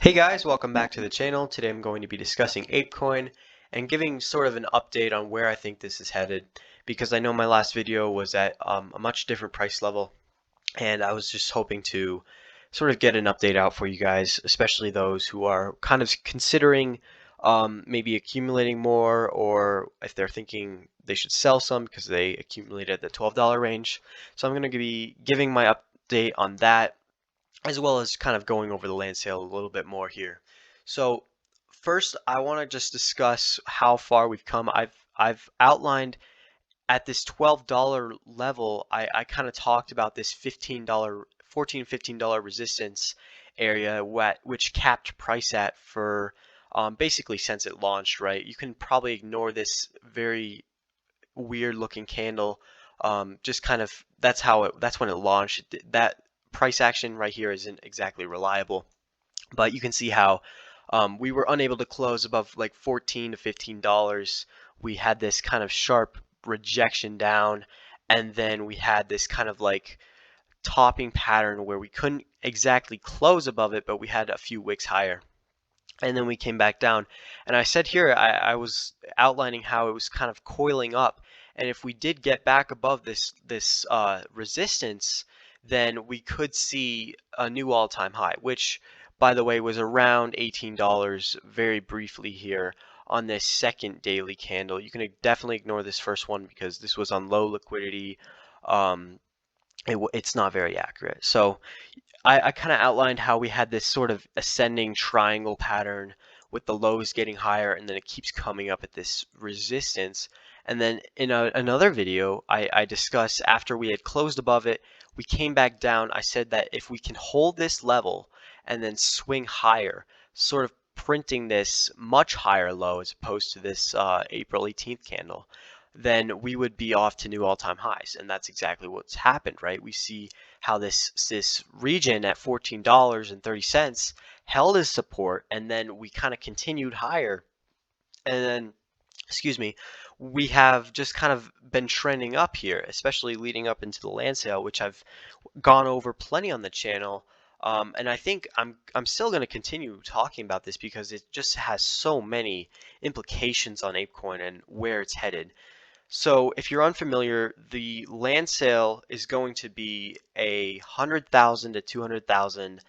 Hey guys, welcome back to the channel. Today I'm going to be discussing Apecoin and giving sort of an update on where I think this is headed, because I know my last video was at a much different price level, and I was just hoping to sort of get an update out for you guys, especially those who are kind of considering maybe accumulating more, or if they're thinking they should sell some because they accumulated at the $12 range. So I'm going to be giving my update on that, as well as kind of going over the land sale a little bit more here. So first, I want to just discuss how far we've come. I've outlined at this $12 level. I kind of talked about this $15, $14, $15 resistance area, which capped price at for basically since it launched. Right, you can probably ignore this very weird looking candle. Just kind of that's when it launched. That price action right here isn't exactly reliable, but you can see how we were unable to close above like $14 to $15. We had this kind of sharp rejection down, and then we had this kind of like topping pattern where we couldn't exactly close above it, but we had a few wicks higher. And then we came back down. And I said here, I was outlining how it was kind of coiling up. And if we did get back above this resistance, then we could see a new all-time high, which, by the way, was around $18 very briefly here on this second daily candle. You can definitely ignore this first one because this was on low liquidity. It's not very accurate. So I kind of outlined how we had this sort of ascending triangle pattern with the lows getting higher, and then it keeps coming up at this resistance. And then in another video, I discussed after we had closed above it, we came back down. I said that if we can hold this level and then swing higher, sort of printing this much higher low as opposed to this April 18th candle, then we would be off to new all-time highs. And that's exactly what's happened, right? We see how this region at $14.30 held as support, and then we kind of continued higher. And then, excuse me, we have just kind of been trending up here, especially leading up into the land sale, which I've gone over plenty on the channel. And I think I'm still going to continue talking about this because it just has so many implications on Apecoin and where it's headed. So if you're unfamiliar, the land sale is going to be a 100,000 to 200,000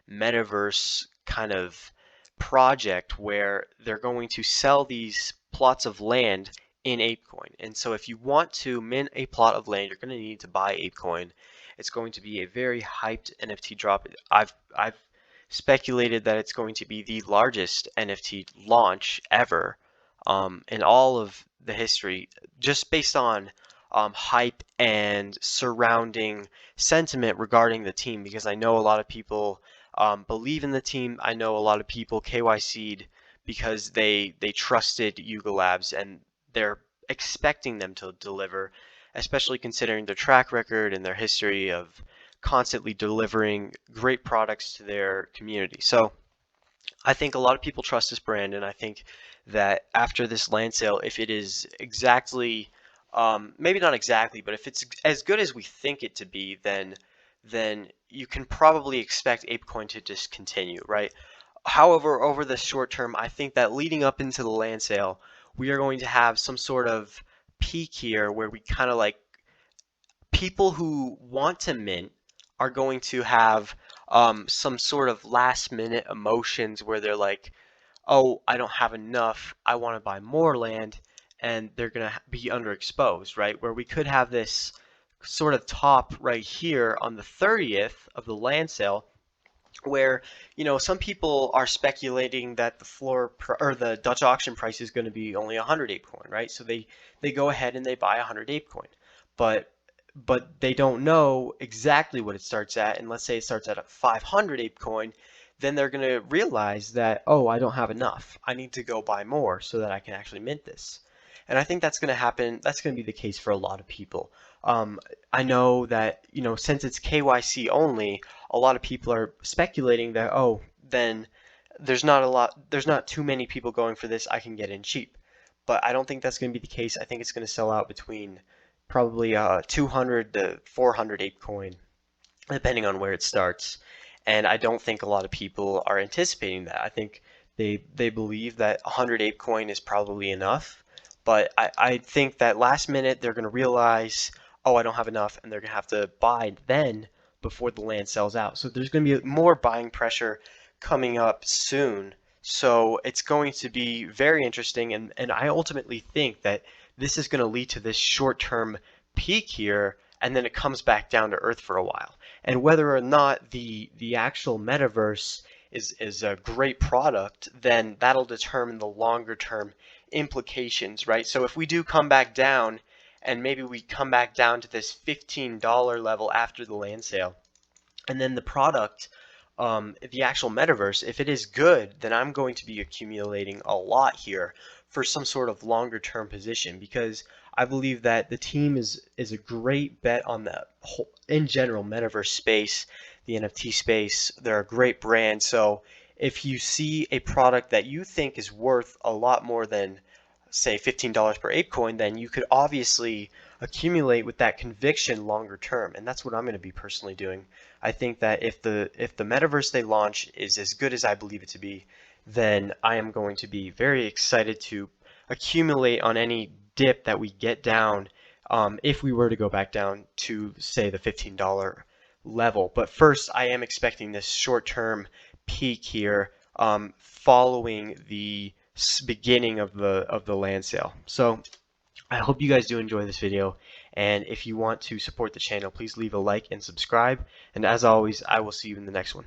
metaverse kind of project where they're going to sell these plots of land in Apecoin. And so if you want to mint a plot of land, you're going to need to buy Apecoin. It's going to be a very hyped NFT drop. I've speculated that it's going to be the largest NFT launch ever in all of the history, just based on hype and surrounding sentiment regarding the team, because I know a lot of people believe in the team. I know a lot of people KYC'd because they trusted Yuga Labs and they're expecting them to deliver, especially considering their track record and their history of constantly delivering great products to their community. So I think a lot of people trust this brand, and I think that after this land sale, if it is exactly, maybe not exactly, but if it's as good as we think it to be, then you can probably expect Apecoin to just continue, right? However, over the short term, I think that leading up into the land sale, we are going to have some sort of peak here where we kind of like people who want to mint are going to have some sort of last minute emotions where they're like, oh, I don't have enough, I want to buy more land, and they're going to be underexposed, right? Where we could have this sort of top right here on the 30th of the land sale, where, you know, some people are speculating that the floor or the Dutch auction price is going to be only 100 Apecoin, right? So they go ahead and they buy 100 Apecoin, but they don't know exactly what it starts at. And let's say it starts at a 500 Apecoin, then they're going to realize that, oh, I don't have enough. I need to go buy more so that I can actually mint this. And I think that's going to happen. That's going to be the case for a lot of people. I know that, you know, since it's KYC only, a lot of people are speculating that, oh, then there's not too many people going for this, I can get in cheap. But I don't think that's going to be the case. I think it's going to sell out between probably 200 to 400 Apecoin, depending on where it starts. And I don't think a lot of people are anticipating that. I think they believe that 100 Apecoin is probably enough, but I think that last minute they're going to realize, oh, I don't have enough, and they're going to have to buy then before the land sells out. So there's going to be more buying pressure coming up soon. So it's going to be very interesting, and I ultimately think that this is going to lead to this short-term peak here, and then it comes back down to earth for a while. And whether or not the actual metaverse is a great product, then that'll determine the longer term implications, right? So if we do come back down, and maybe we come back down to this $15 level after the land sale, and then the product, the actual metaverse, if it is good, then I'm going to be accumulating a lot here for some sort of longer term position, because I believe that the team is a great bet on the whole, in general, metaverse space, the NFT space. They're a great brand. So if you see a product that you think is worth a lot more than, say, $15 per Apecoin, then you could obviously accumulate with that conviction longer term. And that's what I'm going to be personally doing. I think that if the metaverse they launch is as good as I believe it to be, then I am going to be very excited to accumulate on any dip that we get down, if we were to go back down to, say, the $15 level. But first, I am expecting this short-term peak here, following the beginning of the land sale. So I hope you guys do enjoy this video, and if you want to support the channel, please leave a like and subscribe, and as always, I will see you in the next one.